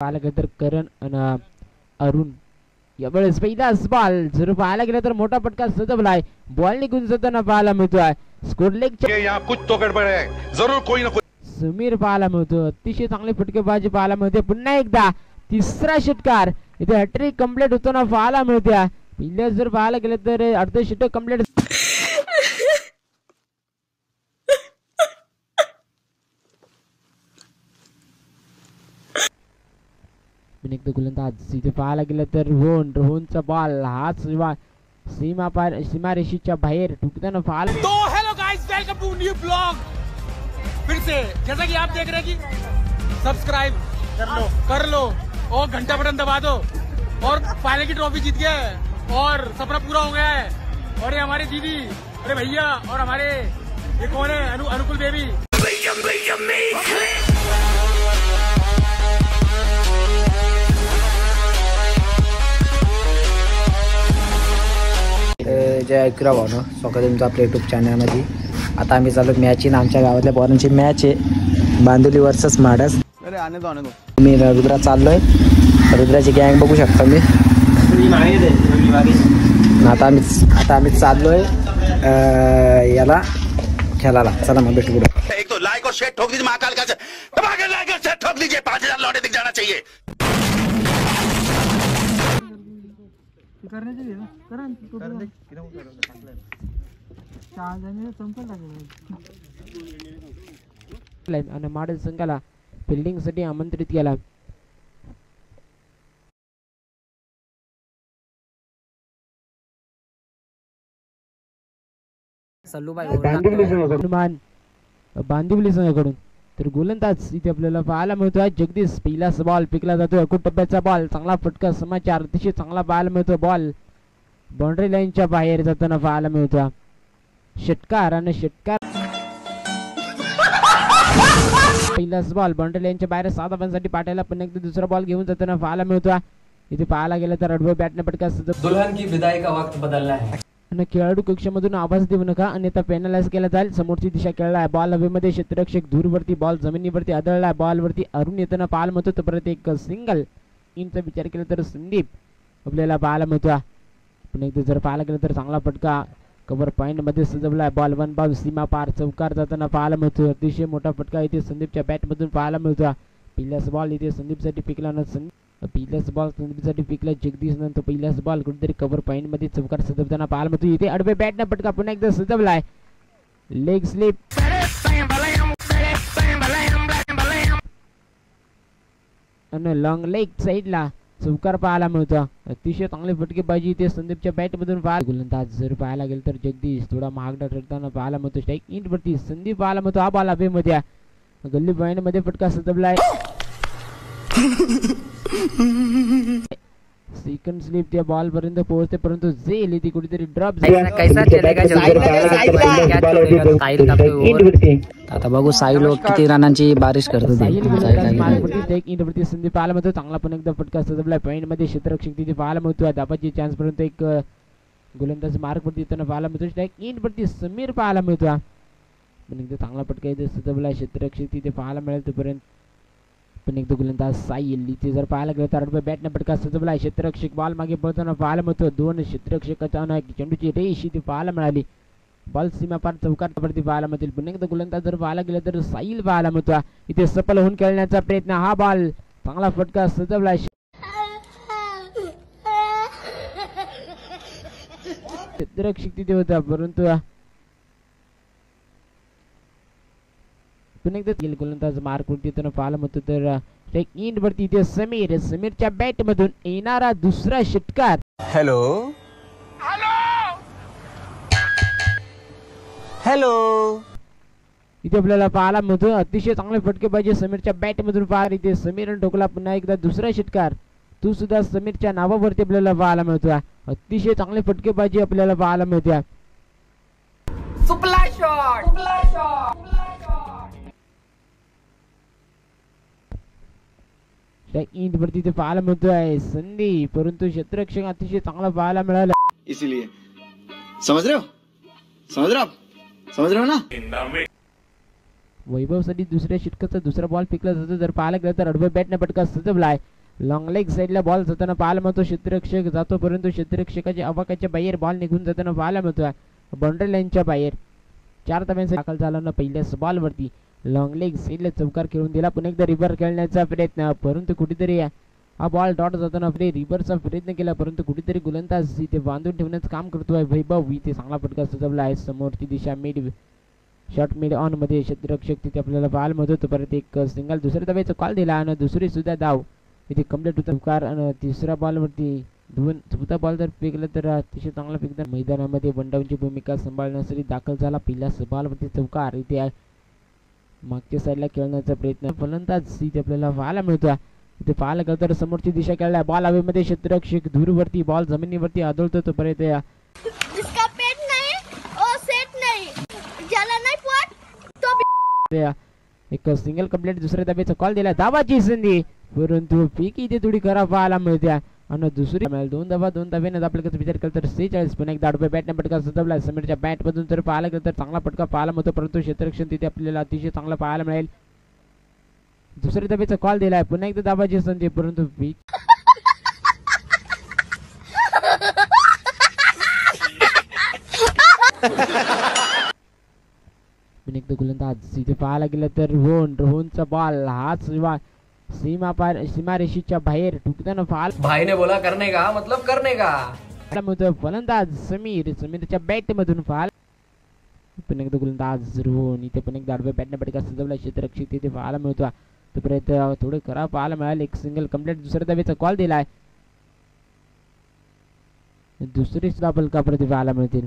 पाहायला गेलं तर करण आणि अरुण यावेळेस पहिलाच बॉल जर पाहायला गेलं तर मोठा फटका सजवलाय बॉल निघून जाताना पाहायला मिळतोय स्कोर लेग कुछ तो गडबड आहे जरूर कोई ना कोई समीर पाहायला मिळतो अतिशय चांगली फटकेबाजी पाहायला मिळते पुन्हा एकदा तिसरा षटकार इथे हॅट्रिक कंप्लीट होताना पाहायला मिळते पहिल्याच जर पाहायला गेलं तर अर्ध षटक कंप्लीट गोलंदाज इथे पाहायला गेलं तर रोहनचा बॉल हाच सीमारेषेच्या बाहेर ठुकताना पाहायला तो hello guys welcome to new blog फिर से जैसा कि आप देख रहे हैं कि सब्सक्राइब कर लो और घंटा बटन दबा दो और फाइनल की ट्रॉफी जीत गया है और सपना पूरा हो गया है और ये हमारे दीदी अरे भैया और हमारे ये कौन है अनुकुल बेबी जय ऐकूया भावनो स्वागत तुमचं आपल्या यूट्यूब चॅनलमध्ये आता आम्ही चालू मॅच आमच्या गावातल्या पोरांची मॅच आहे बांदुली वर्सेस माडस मी रुद्रा चाललोय रुद्राची गँग बघू शकता मी आता आम्ही चाललोय याला खेळायला चला मग भेटू पुढे एक तो लाइक और शेयर ठोक दीजिए महाकाल का धमाके लाइक और शेयर ठोक दीजिए 5000 लौटे दिख जाना चाहिए आणि माडल संघाला फिल्डिंग साठी आमंत्रित केला बांदिवली संघाकडून तर गोलंदाज इथे आपल्याला पाहायला मिळतोय जगदीश पहिलाच बॉल पिकला जातोय टप्प्याचा बॉल चांगला फटका समाचार अतिशय चांगला पाहायला मिळतोय बॉल बाउंड्री लाईनच्या बाहेर जाताना पाहायला मिळतोय षटकार आणि षटकार पहिलाच बॉल बाउंड्री लाईनच्या बाहेर 7 धावांसाठी पाठवला पण एकदा दुसरा बॉल घेऊन जाताना पाहायला मिळतोय इथे पाहायला गेलं तर अडवं बॅटने फटका दुल्हन की विदाई का वक्त बदलना है आणि खेळाडू कक्षामधून आवाज देऊ नका अन्यथा पेनलाइज केला जाईल समोरची दिशा खेळला आहे बॉल हवेमध्ये क्षेत्ररक्षक दूरवरती बॉल जमिनीवरती आदळला बॉल वरती अरुण येताना पाहायला मिळतो तर परत एक सिंगल इनचा विचार केला तर संदीप आपल्याला पाहायला मिळतो पण एकदा जर पाहायला गेलं तर चांगला फटका कव्हर पॉइंट मध्ये सजवलाय बॉल 1 बॉल सीमा पार चौकार जाताना पाहायला मिळतो अतिशय मोठा फटका इथे संदीपच्या बॅट मधून पाहायला मिळतो पहिलाच बॉल इथे संदीपसाठी पिकला ना पहिलाच बॉल संदीपसाठी पिकला जगदीश नंतर पहिलाच बॉल कुठेतरी कव्हर पॉइंट मध्ये चौकार सजवताना पाहायला मिळतो इथे अडवे बॅटने फटका पुन्हा एकदा सजवलाय लेग स्लिप आणि लॉंग लेग साइडला चौकार पाहायला मिळतो अतिशय चांगली फटकेबाजी इथे संदीपच्या बॅट मधून पाहायला गोलंदाज जर पाहायला गेलं तर जगदीश थोडा महागडा ठरताना पाहायला मिळतो स्ट्राईक इंट वरती संदीप पाहायला मिळतो हा बॉल हवेमध्ये गल्ली पॉइंट मध्ये फटका सजवलाय सेकंड स्लिप त्या बॉल पर्यंत पोहोचते परंतु जेल ती कुठेतरी ड्रॉप आता बघू साई लोक किती रनांची बारिश करतो इंटवरती संधी पाहायला मिळतो चांगला पण एकदा फटका सजवलाय पॉइंट मध्ये क्षेत्ररक्षक तिथे पाहायला मिळतो दाबाची चान्स पर्यंत एक गोलंदाज मार्क वरती येताना पाहायला मिळतो स्ट्राईक इंट वरती समीर पाहायला मिळतो पण एकदा चांगला फटका इथे सजवलाय क्षेत्ररक्षक तिथे पाहायला मिळेल तोपर्यंत पण एकदा गोलंदाज साईल इथे जर पाहायला गेलं तर बॅटने फटका सजवलाय क्षेत्ररक्षक बॉल मागे पळताना पाहायला मिळतो 2 क्षेत्ररक्षक अचानक चेंडूची रेष इथे पाहायला मिळाली बॉल सीमा पार चौकावरती पाहायला मिळतील पुन्हा एकदा गोलंदाज जर पाहायला गेलं तर साईल पाहायला मिळतो इथे सफल होऊन खेळण्याचा प्रयत्न हा बॉल चांगला फटका सजवलाय क्षेत्ररक्षक तिथे होता परंतु पुन्हा एकदा गोलंदाज मार्क वरती येताना पाहायला मिळतो तर एक इंट वरती इथे समीरच्या बॅट मधून येणारा दुसरा षटकार हेलो हेलो इथे आपल्याला पाहायला मिळतो अतिशय चांगले फटकेबाजी समीरच्या बॅट मधून पाहायला इथे समीरने ठोकला पुन्हा एकदा दुसरा षटकार तू सुद्धा समीरच्या नावावरती आपल्याला पाहायला मिळतो अतिशय चांगले फटकेबाजी आपल्याला पाहायला मिळते इंट वरती ते पाहायला मिळतोय संधी परंतु क्षेत्ररक्षक अतिशय चांगला पाहायला मिळाला इसीलिए समझ रहे हो ना वैभवसाठी दुसऱ्या षटकाचा दुसरा बॉल फेकला जातो. जर पाहायला गेलं तर अडवं बॅटने फटका सजवलाय. लॉंग लेग साईडला बॉल जाताना पाहायला मिळतो. क्षेत्ररक्षक जातो परंतु क्षेत्ररक्षकाच्या अवाकाच्या बाहेर बॉल निघून जाताना पाहायला मिळतो. बाउंड्री लाईनच्या बाहेर 4 धावांचा दाखल झाला ना पहिल्याच बॉलवरती. लॉंग लेग साईडला चौकार खेळून दिला. पुन्हा एकदा रिव्हर खेळण्याचा प्रयत्न परंतु कुठेतरी हा बॉल डॉट जाताना रिव्हरचा प्रयत्न केला परंतु कुठेतरी गोलंदाज इथे बांधून ठेवण्याचं काम करतोय वैभव. इथे चांगला फटका सजवला आहे. समोरची दिशा मिड शॉर्ट मिड ऑन मध्ये क्षेत्ररक्षक तिथे आपल्याला बॉल मधून परत एक सिंगल. दुसऱ्या धावेचा कॉल दिला आणि दुसरी सुद्धा धाव इथे कम्प्लीट होता. चौकार आणि तिसऱ्या बॉलवरती चौथा बॉल जर फेकला तर अतिशय चांगला फेकला. मैदानामध्ये वनडाऊनची भूमिका सांभाळण्यासाठी दाखल झाला. पहिल्याच बॉलवरती चौकार. इथे मागच्या साईडला खेळण्याचा प्रयत्न फलंदाज इथे आपल्याला पाहायला मिळतो. इथे पाहायला गेलं तर समोरची दिशा खेळला. बॉल हवेमध्ये क्षेत्ररक्षक दूरवरती बॉल जमिनीवरती आदळतो तो पर्यंत जिसका पेट नहीं वो सेट नहीं ज्याला नाही पोट तो एक सिंगल कंप्लीट. दुसऱ्या धावेचा कॉल दिला. धावाची संधी परंतु पीक इथे थोडी खराब पाहायला मिळते आणि दुसरी 2 धाव्याने आपल्याकडे विचार केला तर 46. पुन्हा एकदा आडव्या बॅटने फटका सजवला. समीरच्या बॅट मधून जर पाहायला गेलं तर चांगला फटका पाहायला मिळतो परंतु क्षेत्ररक्षण तिथे आपल्याला अतिशय चांगला पाहायला मिळेल. दुसऱ्या धावेचा कॉल दिलाय. पुन्हा एकदा धावाची संधी परंतु पीक एकदा गोलंदाज इथे पाहायला गेलं तर रोहनचा बॉल हाच सीमारेषेच्या बाहेर टुकताना भाई ने बोला करने का मतलब करने का. फलंदाज समीरच्या बॅट मधून फाल. पुन्हा एकदा गोलंदाज रोहन इथे पण एकदा आडव्या बॅटने फटका सजवला. क्षेत्ररक्षक तिथे पाहायला मिळतो. तोपर्यंत थोडं खराब पाहायला मिळालं. एक सिंगल कंप्लीट. दुसऱ्या धावेचा कॉल दिलाय. दुसरी सुद्धा फलकाप्रती पाहायला मिळतील.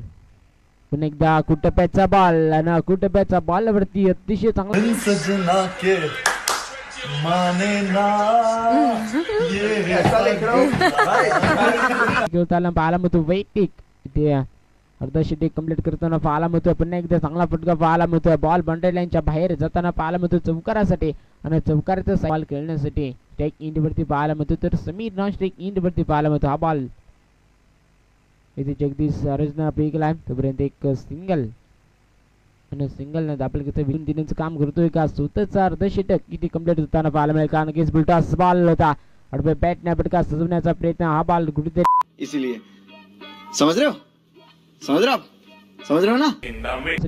पुन्हा एकदा कुटप्याचा बॉल आणि कुटप्याचा बॉल वरती अतिशय चांगला पाहायला मिळतो. वैयक्तिक इथे अर्धशतक कंप्लीट करताना पाहायला मिळतोय. पुन्हा एकदा चांगला फटका पाहायला मिळतोय. बॉल बाउंड्री लाईनच्या बाहेर जाताना पाहायला मिळतो चौकारासाठी आणि चौकाराचा बॉल खेळण्यासाठी स्ट्राईक इंड वरती पाहायला मिळतो. तर समीर नॉन स्ट्राईक इंड वरती पाहायला मिळतो. हा बॉल इथे जगदीश अर्जुन फेकलाय. तोपर्यंत एक सिंगल आणि सिंगल न आपल्याकडे विरून देण्याचं काम करतोय का स्वतःचा अर्धशतक इथे कंप्लीट होताना पाहायला मिळेल. कारण की बुलटॉस बॉल होता. आडव्या बॅटने फटका सजवण्याचा प्रयत्न. हा बॉल कुठेतरी इसीलिए समझ रहे हो ना.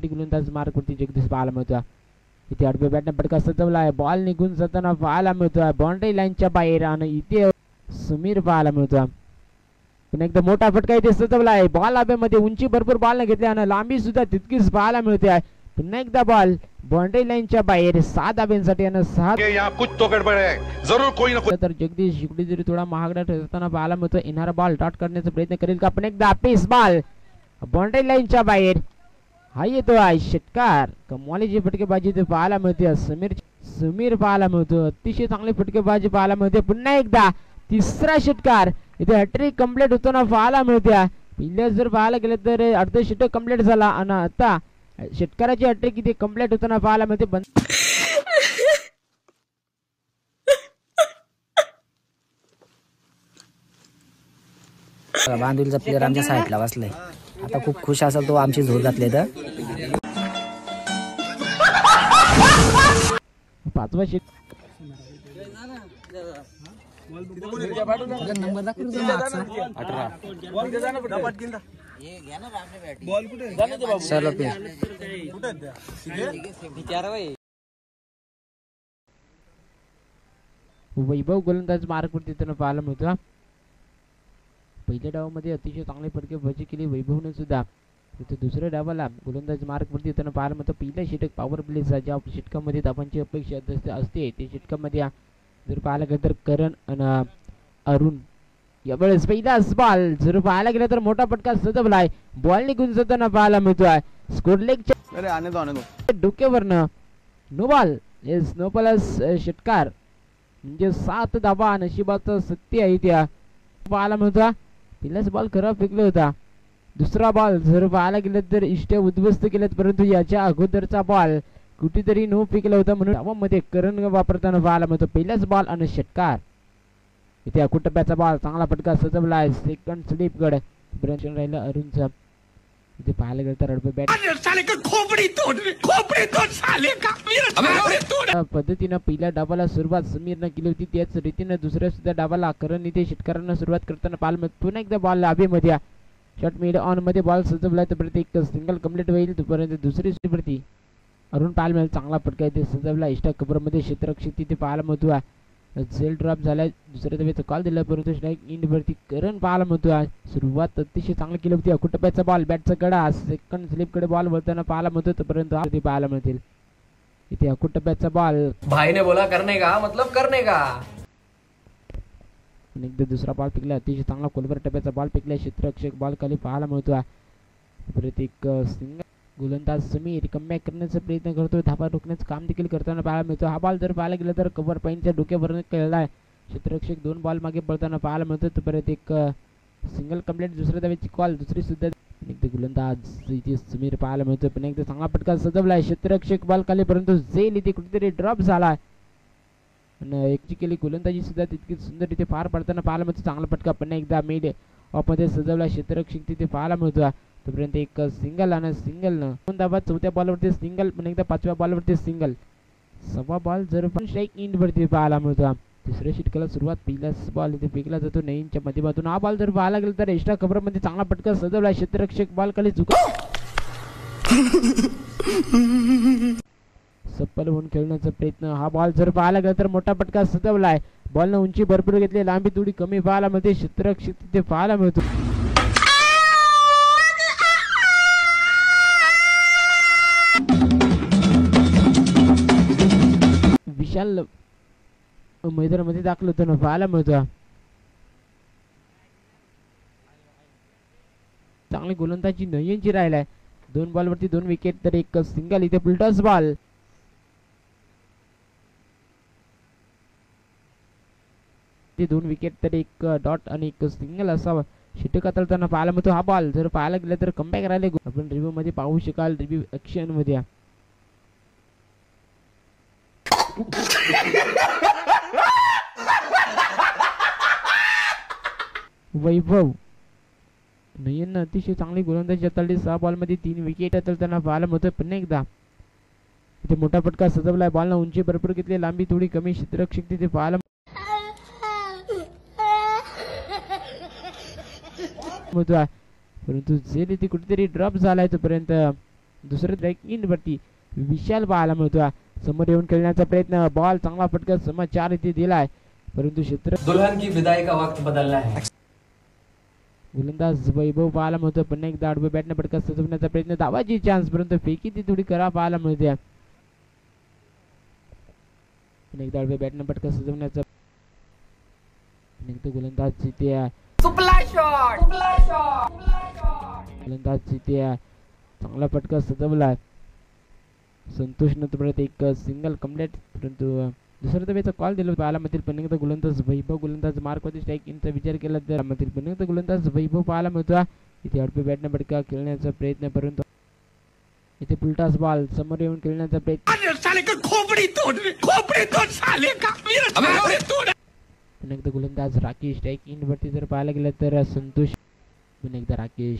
गोलंदाज मार्क वरती जगदीश पाहायला मिळतो. इथे आडव्या बॅटने फटका सजवलाय. बॉल निघून जाताना पाहायला मिळतोय बाउंड्री लाईनच्या बाहेर आणि इथे समीर पाहायला मिळतो. पुन्हा एकदा मोठा फटका इथे सजवलाय. बॉल हवेमध्ये उंची भरपूर बॉल न घेतली आणि लांबी सुद्धा तितकीच पाहायला मिळते आहे. पुन्हा एकदा बॉल बाउंड्री लाईनच्या बाहेर 6 धाब्यांसाठी आणि 6 कुछ तो गडबड है जरूर कोई ना कोई. तर जगदीश इकडे जरी थोडा महागडा ठरताना पाहायला मिळतो. येणारा बॉल डॉट करण्याचा प्रयत्न करेल का. पण एकदा पेस बॉल बाउंड्री लाईनच्या बाहेर. हा येतो आहे षटकार. कमालीची फटकेबाजी इथे पाहायला मिळते. समीर पाहायला मिळतो. अतिशय चांगली फटकेबाजी पाहायला मिळते. पुन्हा एकदा तिसरा षटकार. इथे हॅट्रिक कंप्लीट होताना पाहायला मिळते. पहिल्या जर पाहायला गेलं तर अर्धशतक कंप्लीट झाला आणि आता षटकाराची हॅट्रिक इथे कंप्लीट होताना पाहायला मिळते. बांधुलीचा प्लेअर आमच्या साईडला बसलाय. आता खूप खुश असेल तो आमची झोल घातले तर. 5वा वैभव गोलंदाज मार्क वरती त्यांना पाहायला मिळतो. पहिल्या डावामध्ये अतिशय चांगली फटकेबाजी केली वैभवने सुद्धा. तिथे दुसऱ्या डावाला गोलंदाज मार्क वरती त्यांना पाहायला मिळतो. पहिल्या षटक पॉवर प्लेचा ज्या षटकामध्ये धावांची अपेक्षा असते ते षटकामध्ये जर पाहायला गेलं तर करण आणि अरुण यावेळेस पहिलाच बॉल जर पाहायला गेलं तर मोठा फटका सजवलाय. बॉल निघून जाताना पाहायला मिळतोय. स्कोर लेगच्या डोक्यावरनं नो बॉल नो प्लस षटकार म्हणजे 7 धावा नशिबाचं सत्य आहे त्या पाहायला मिळतो. पहिलाच बॉल खराब फेकला होता. दुसरा बॉल जर पाहायला गेलं तर इष्ट उद्ध्वस्त केलेत परंतु याच्या अगोदरचा बॉल कुठेतरी नो फेकला होता म्हणून धावांमध्ये करण वापरताना पाहायला मिळतो. पहिलाच बॉल आणि षटकार. इथे कुटप्याचा बॉल चांगला फटका सजवलाय. सेकंड स्लिप गड राहिला अरुणचा. इथे पाहायला गेलं तर अडबे बॅट पद्धतीनं पहिल्या डावाला सुरुवात समीरनं केली होती, त्याच रीतीनं दुसऱ्या सुद्धा डावाला करण इथे षटकारांना सुरुवात करताना पाहायला पुन्हा एकदा बॉल हवेमध्ये शॉट मिड ऑन मध्ये बॉल सजवलाय तोपर्यंत एक सिंगल कंप्लीट होईल. तोपर्यंत दुसरी सुट्टीवरती अरुण पाहायला मिळेल, चांगला फटका इथे सजवला इष्टा कबरमध्ये क्षेत्ररक्षक तिथे पाहायला मिळतो. झेल ड्रॉप झालाय, दुसऱ्या धावेचा कॉल दिला परंतु स्ट्राईक इंड वरती करण पाहायला मिळतो. सुरुवात अतिशय चांगली केली होती, अकुटप्याचा बॉल बॅटचा कडा सेकंड स्लिप कडे बॉल वळताना पाहायला मिळतो. तोपर्यंत पाहायला मिळतील इथे अकुटप्याचा बॉल, भाई ने बोला करने का मतलब करने का. एकदा दुसरा बॉल पिकला, अतिशय चांगला कोलवर टप्प्याचा बॉल पिकला, क्षेत्ररक्षक बॉल खाली पाहायला मिळतो. परत एक सिंगल गोलंदाज समीर कमबॅक करण्याचा प्रयत्न करतोय, धाबा रोखण्याचं काम देखील करताना पाहायला मिळतो. हा बॉल जर पाहायला गेला तर कव्हर पॉईंटच्या डोक्यावरून खेळलाय, क्षेत्ररक्षक 2 बॉल मागे पडताना पाहायला मिळतो. तोपर्यंत एक सिंगल कंप्लीट, दुसऱ्या धावेची कॉल, दुसरी सुद्धा एकदा गोलंदाज इथे समीर पाहायला मिळतो. पण एकदा चांगला फटका सजवलाय, क्षेत्ररक्षक बॉल खाली परंतु झेल इथे कुठेतरी ड्रॉप झालाय. एकची केली गोलंदाजी सुद्धा तितकी सुंदर इथे पार पडताना पाहायला मिळतो. चांगला फटका पुन्हा एकदा मिड ऑफ मध्ये सजवला, क्षेत्ररक्षक तिथे पाहायला मिळतो. तोपर्यंत एक सिंगल आणि सिंगल न 2 धावा, चौथ्या बॉलवरती सिंगल, पण एकदा 5व्या बॉलवरती सिंगल, 6वा बॉल जर पण स्ट्राईक इंड वरती पाहायला मिळतो. तिसऱ्या षटकाला सुरुवात, पहिलाच बॉल इथे फेकला जातो नईनच्या माध्यमातून. हा बॉल जर पाहायला गेला तर एक्स्ट्रा कव्हर मध्ये चांगला फटका सजवला, क्षेत्ररक्षक बॉल खाली झुका सप्पल होऊन खेळण्याचा प्रयत्न. हा बॉल जर पाहायला गेला तर मोठा फटका सजवलाय, बॉलनं उंची भरपूर घेतली, लांबी थोडी कमी पाहायला मिळते, क्षेत्ररक्षक तिथे पाहायला मिळतो. विशाल मैदानामध्ये दाखल होताना पाहायला मिळतो. चांगली गोलंदाजी नयनची राहिलाय, 2 बॉलवरती 2 विकेट, तर एक सिंगल इथे पुलटॉस बॉल. ते 2 विकेट, तर एक डॉट आणि एक सिंगल असा षटक हाताळताना पाहायला मिळतो. हा बॉल जर पाहायला गेला तर कमबॅक राहिले, आपण रिव्ह्यू मध्ये पाहू शकाल, रिव्ह्यू ऍक्शन मध्ये. वैभव नयन अतिशय चांगली गोलंदाजी हाताळली, 6 बॉल मध्ये 3 विकेट हाताळताना पाहायला मिळतोय. पुन्हा एकदा इथे मोठा फटका सजवलाय, बॉलनं उंची भरपूर घेतली, लांबी थोडी कमी, क्षेत्ररक्षक तिथे पाहायला मिळतोय. परंतु झेल इथे कुठेतरी ड्रॉप झालाय. तोपर्यंत दुसऱ्या स्ट्राईक इंड वरती विशाल पाहायला मिळतोय, समोर येऊन खेळण्याचा प्रयत्न, बॉल चांगला फटका समा 4 इथे दिलाय, परंतु क्षेत्र दुल्हन की विदाई का वक्त बदलना है. गोलंदाज वैभव पाहायला मिळतो, पुन्हा एकदा आडवे बॅटने फटका सजवण्याचा प्रयत्न, धावाची चान्स, परंतु फेकी ती थोडी करा पाहायला मिळते. पुन्हा एकदा आडवे बॅटने फटका सजवण्याचा, गोलंदाज जिथे गोलंदाज जिथे चांगला फटका सजवलाय, संतोष न तोपर्यंत एक सिंगल कंप्लीट, परंतु दुसऱ्या धावेचा कॉल दिला पाहायला मिळतील. पण एकदा गोलंदाज वैभव गोलंदाज मार्क मध्ये स्ट्राईक इंचा विचार केला तर मिळतील. पण एकदा गोलंदाज वैभव पाहायला मिळतो, इथे आडवे बॅटने फटका खेळण्याचा प्रयत्न, परंतु इथे पुलटास बॉल, समोर येऊन खेळण्याचा प्रयत्न, पण एकदा गोलंदाज राकेश स्ट्राईक इंड वरती जर पाहायला गेलं तर संतोष, पण एकदा राकेश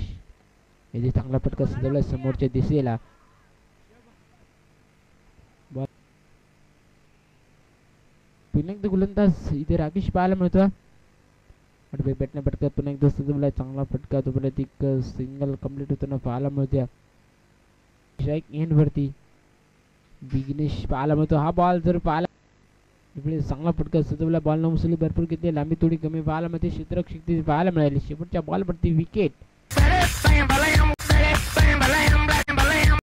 इथे चांगला फटका सजवला समोरच्या दिशेला, पुन्हा एकदा गोलंदाज इथे राकेश पाहायला मिळतो, आडवे बॅटने फटका पुन्हा एकदा सजवलाय, चांगला फटका, तोपर्यंत एक सिंगल कंप्लीट होताना पाहायला मिळते. स्ट्राईक एंड वरती विघ्नेश पाहायला मिळतो. हा बॉल जर पाहायला चांगला फटका सजवला, बॉल न उचलली भरपूर घेतली, लांबी थोडी कमी पाहायला मिळते, क्षेत्ररक्षक पाहायला मिळाली. शेवटच्या बॉल वरती विकेट.